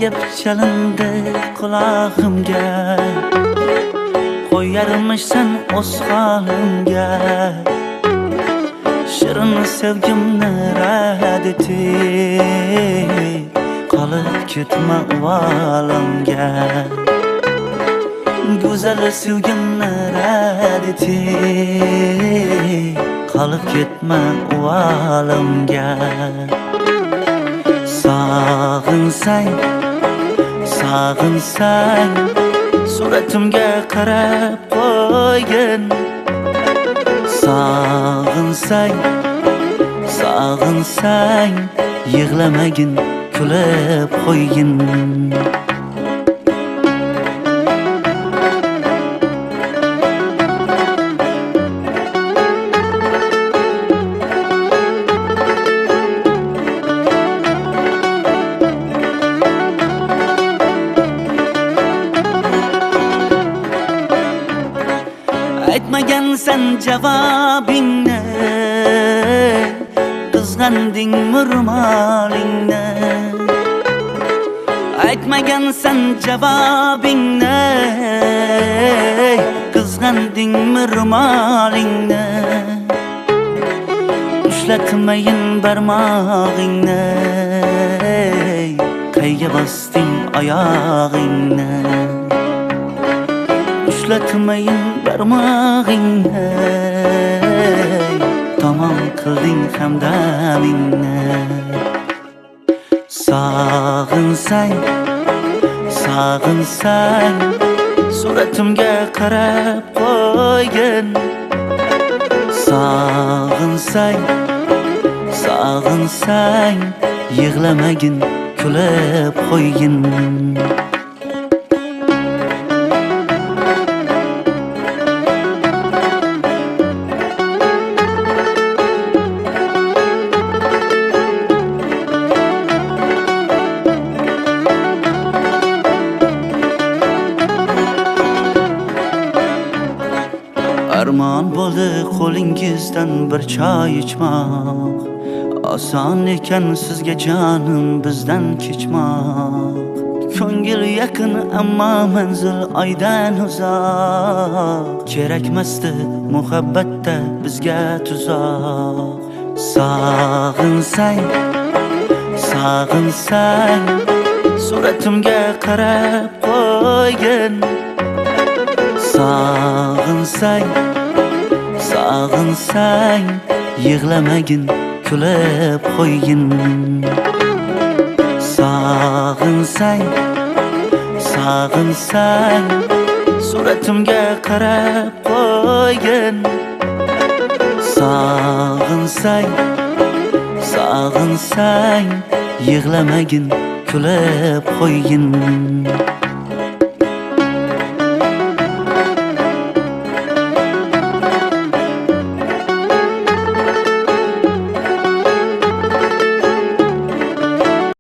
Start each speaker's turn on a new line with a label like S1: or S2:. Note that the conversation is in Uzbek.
S1: gap chalindi qulog'imga, qo'yarmishsan o'z holimga. Shirin sevgimni rad etib, qolib ketma uvalimga. Go'zal sevgimni rad etib, qolib ketma uvalimga. Sog'insang, sog'insang, suratimga qarab qo'ygin. Sog'insang, sog'insang, yig'lamagin, kulib qo'ygin. Aytmagansan javobingni, qizg'anding murmalingni. Aytmagansan javobingni, qizg'anding murmalingni. Ushlatmayin barmog'ingni, qayga bosding oyog'ingni. Ushlatmayin barmog'ingni, tamom qilding hamdamingni. Sog'insang, sog'insang, suratimga qarab qo'ygin. Sog'insang, sog'insang, yig'lamagin, kulib qo'ygin. Armon bo'ldi qo'lingizdan bir choy ichmoq, oson ekan sizga jonim bizdan kechmoq. Ko'ngil yaqin ammo manzil oydan uzoq, kerakmasdi muhabbatda bizga tuzoq. Sog'insang, sog'insang, suratimga qarab qo'ygin. Sog'insang, sog'insang, yig'lamagin, kulib qo'ygin. Sog'insang, sog'insang, suratimga qarab qo'ygin. Sog'insang, sog'insang, yig'lamagin, kulib qo'ygin.